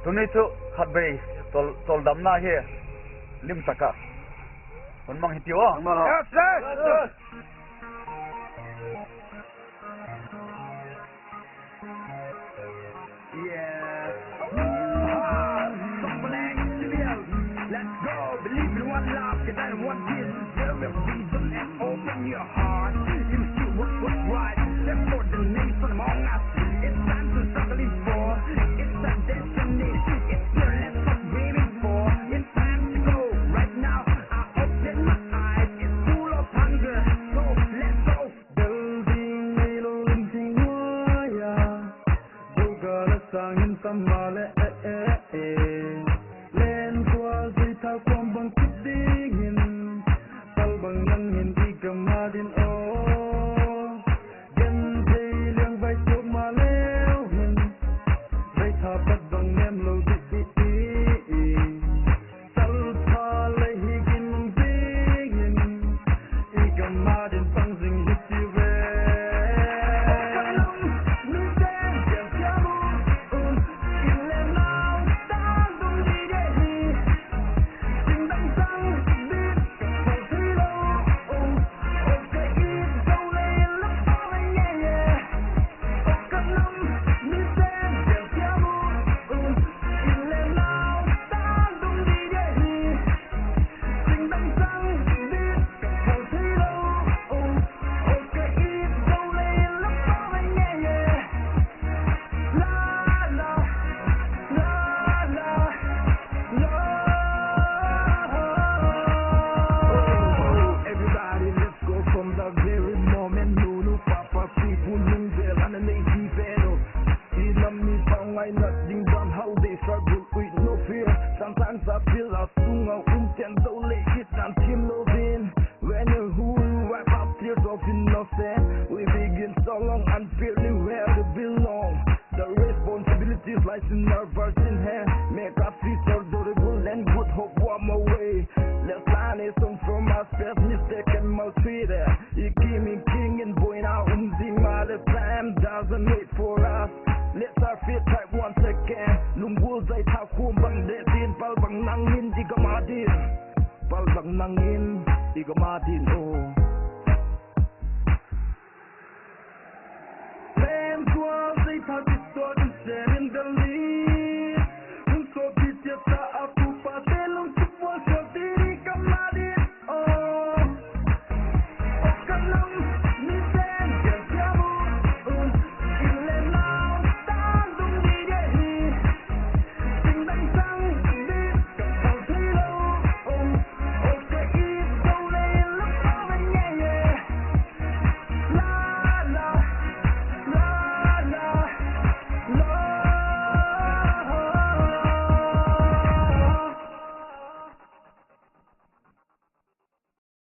tuni chu khatbei tol dam na he lim taka kon mang hitiwa Yes, sir. Let's go, believe in one love, cause I want this to serve a reason and open your heart. You see what's right, step for the nation among us. It's time to struggle for, it's a destiny, it's the less of waiting for. It's time to go, right now, I open my eyes, it's full of hunger, so let's go. Building little thing, Google sangin samale, sometimes I feel I swung out and don't let it down till loving. When you're who wipe out tears of innocence, we begin so long and feeling where we belong. The responsibilities lies in our virgin hand. Make us feel adorable and good hope warm away. Let's learn a song from our past mistake and maltreated. You give me king and boy now my the time doesn't wait for us. Let's our feet type once again. Lunggul zay thao khuôn bằng đệ tin. Pal bằng nangin di kamadin. Pal bằng nangin.